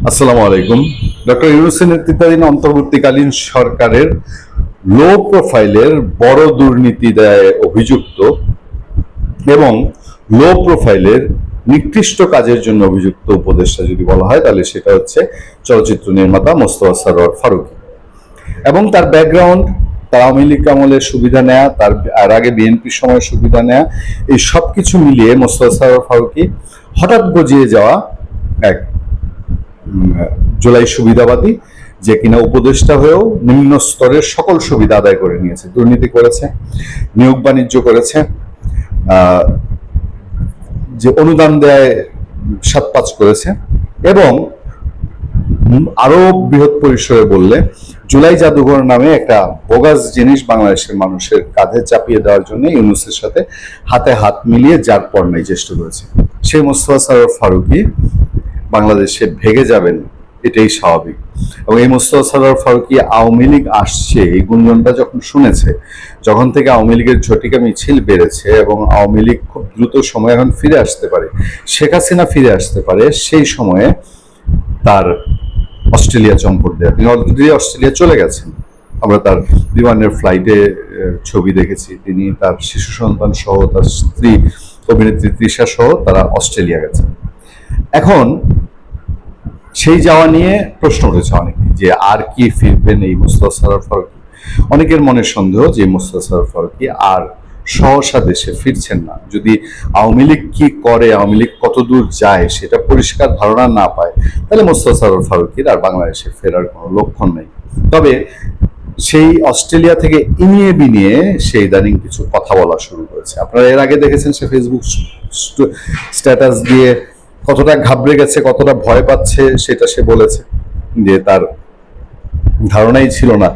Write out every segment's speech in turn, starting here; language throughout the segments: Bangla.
আসসালামু আলাইকুম। ডক্টর ইউনূসের নেতৃত্বাধীন অন্তর্বর্তীকালীন সরকারের লো প্রোফাইলের বড় দুর্নীতি দায়ে অভিযুক্ত এবং লো প্রোফাইলের নিকৃষ্ট কাজের জন্য অভিযুক্ত উপদেষ্টা যদি বলা হয় তাহলে সেটা হচ্ছে চলচ্চিত্র নির্মাতা মোস্তফা সরোয়ার ফারুকী। এবং তার ব্যাকগ্রাউন্ড, তার আওয়ামী লীগ আমলের সুবিধা নেয়া, তার আর আগে বিএনপির সময় সুবিধা নেয়া, এই সব কিছু মিলিয়ে মোস্তফা সরোয়ার ফারুকী হঠাৎ গজিয়ে যাওয়া এক জুলাই সুবিধাবাদী, যে কিনা উপদেষ্টা হয়েও নিম্ন স্তরের সকল সুবিধা আদায় করে নিয়েছে, দুর্নীতি করেছে, নিয়োগ বাণিজ্য করেছে, যে অনুদান দেয় সাতপাঁচ করেছে, এবং আরো বৃহৎ পরিসরে বললে জুলাই জাদুঘর নামে একটা বোগাস জিনিস বাংলাদেশের মানুষের কাঁধে চাপিয়ে দেওয়ার জন্য ইউনূসের সাথে হাতে হাত মিলিয়ে যার পরনাই চেষ্টা করেছে। সেই মোস্তফা সরোয়ার ফারুকী বাংলাদেশে ভেগে যাবেন, এটাই স্বাভাবিক। এবং এই মোস্তফা সরোয়ার ফারুকী আওয়ামী লীগ আসছে এই গুঞ্জনটা যখন শুনেছে, যখন থেকে আওয়ামী লীগের ঝটিকা মিছিল বেড়েছে এবং আওয়ামী লীগ খুব দ্রুত সময় এখন ফিরে আসতে পারে, শেখ হাসিনা ফিরে আসতে পারে, সেই সময়ে তার অস্ট্রেলিয়া চম্পট দেয়। তিনি অলরেডি অস্ট্রেলিয়া চলে গেছেন, আমরা তার বিমানের ফ্লাইটে ছবি দেখেছি। তিনি তার শিশু সন্তান সহ, তার স্ত্রী অভিনেত্রী তৃষা সহ তারা অস্ট্রেলিয়া গেছেন। এখন সেই যাওয়া নিয়ে প্রশ্ন উঠেছে অনেকে, যে আর কি ফিরবেন এই মোস্তফা সরোয়ার ফারুকী। অনেকের মনে সন্দেহ যে মোস্তফা সরোয়ার ফারুকী আর সহসা দেশে ফিরছেন না। যদি আওয়ামী লীগ কি করে, আওয়ামী লীগ কত দূর যায় সেটা পরিষ্কার ধারণা না পায়, তাহলে মোস্তফা সরোয়ার ফারুকীর আর বাংলাদেশে ফেরার কোনো লক্ষণ নেই। তবে সেই অস্ট্রেলিয়া থেকে ইনিয়ে বিনিয়ে সে ইদানিং কিছু কথা বলা শুরু করেছে। আপনারা এর আগে দেখেছেন সে ফেসবুক স্ট্যাটাস দিয়ে কতটা ঘাবড়ে গেছে, কতটা ভয় পাচ্ছে, সেটা সে বলেছে যে তার ধারণাই ছিল না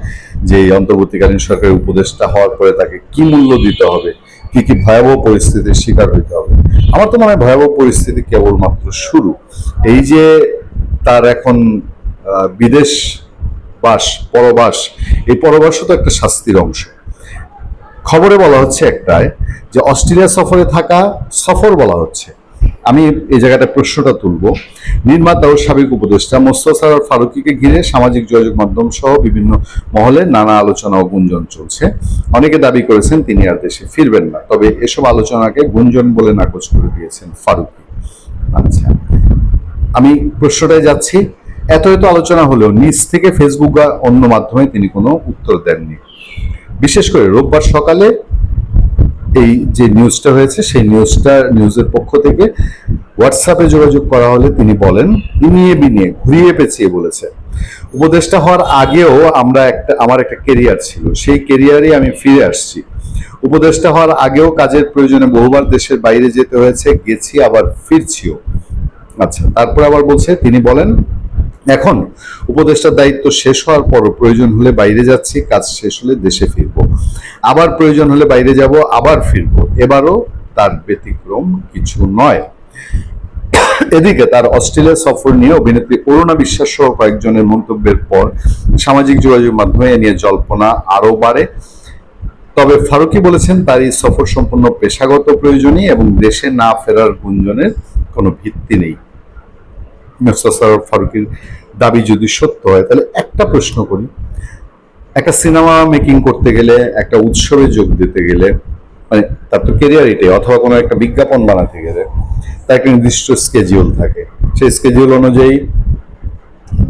যে এই অন্তর্বর্তীকালীন সরকারের উপদেষ্টা হওয়ার পরে তাকে কি মূল্য দিতে হবে, কি কি ভয়াবহ পরিস্থিতির শিকার হইতে হবে। আমার তো মনে হয় ভয়াবহ পরিস্থিতি কেবলমাত্র শুরু। এই যে তার এখন বিদেশ বাস, পরবাস, এই পরবাসও তো একটা শাস্তির অংশ। খবরে বলা হচ্ছে একটায় যে অস্ট্রেলিয়া সফরে থাকা সফর বলা হচ্ছে। আমি এই জায়গাটা প্রশ্নটা তুলব, নির্মাতা ও সাবেক উপদেষ্টা মোস্তফা সরোয়ার ফারুকীকে ঘিরে সামাজিক যোগাযোগ মাধ্যম সহ বিভিন্ন মহলে নানা আলোচনা ও গুঞ্জন চলছে। অনেকে দাবি করেছেন তিনি আর দেশে ফিরবেন না, তবে এসব আলোচনাকে গুঞ্জন বলে নাকচ করে দিয়েছেন ফারুকী। আচ্ছা, আমি প্রশ্নটায় যাচ্ছি। এত আলোচনা হলেও নিজ থেকে ফেসবুক বা অন্য মাধ্যমে তিনি কোনো উত্তর দেননি। বিশেষ করে রোববার সকালে এই যে নিউজটা হয়েছে, সেই নিউজের পক্ষ থেকে হোয়াটসঅ্যাপে যোগাযোগ করা হলে তিনি বলেন, ইনিয়ে বিনিয়ে ঘুরিয়ে পেঁচিয়ে বলেছে, উপদেষ্টা হওয়ার আগেও আমার একটা কেরিয়ার ছিল, সেই কেরিয়ারে আমি ফিরে আসছি। উপদেষ্টা হওয়ার আগেও কাজের প্রয়োজনে বহুবার দেশের বাইরে যেতে হয়েছে, গেছি, আবার ফিরছিও। আচ্ছা, তারপর আবার বলছে, তিনি বলেন, এখন উপদেষ্টার দায়িত্ব শেষ হওয়ার পরও প্রয়োজন হলে বাইরে যাচ্ছি, কাজ শেষ হলে দেশে ফিরবো, আবার প্রয়োজন হলে বাইরে যাব, আবার ফিরবো, এবারও তার ব্যতিক্রম কিছু নয়। এদিকে তার অস্ট্রেলিয়া সফর নিয়ে অভিনেত্রী অরুণা বিশ্বাস সহ কয়েকজনের মন্তব্যের পর সামাজিক যোগাযোগ মাধ্যমে এ নিয়ে জল্পনা আরো বাড়ে। তবে ফারুকী বলেছেন তার এই সফর সম্পূর্ণ পেশাগত প্রয়োজনই এবং দেশে না ফেরার গুঞ্জনের কোনো ভিত্তি নেই। মোস্তফা সরোয়ার ফারুকীর দাবি যদি সত্য হয়, তাহলে একটা প্রশ্ন করি, একটা সিনেমা মেকিং করতে গেলে, একটা উৎসবে যোগ দিতে গেলে, মানে তার তো কেরিয়ার এটাই, অথবা কোনো একটা বিজ্ঞাপন বানাতে গেলে তার একটা নির্দিষ্ট স্কেডিউল থাকে, সেই স্কেডিউল অনুযায়ী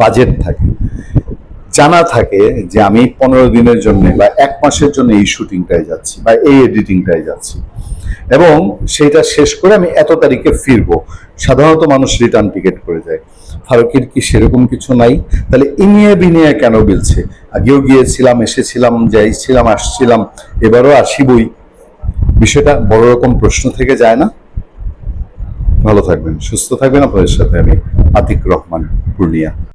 বাজেট থাকে, জানা থাকে যে আমি 15 দিনের জন্য বা 1 মাসের জন্য এই শুটিংটায় যাচ্ছি বা এই এডিটিংটায় যাচ্ছি, এবং সেটা শেষ করে আমি এত তারিখে ফিরবো। সাধারণত মানুষ রিটার্ন টিকিট করে যায়। ফারুকীর কি সেরকম কিছু নাই? তাহলে ইনিয়ে বিনিয়ে কেন বলছে, আগেও গিয়েছিলাম, এসেছিলাম, যাইছিলাম, আসছিলাম, এবারও আসিবই? বিষয়টা বড় রকম প্রশ্ন থেকে যায় না? ভালো থাকবেন, সুস্থ থাকবেন। আপনাদের সাথে আমি আতিক রহমান, পূর্ণিয়া।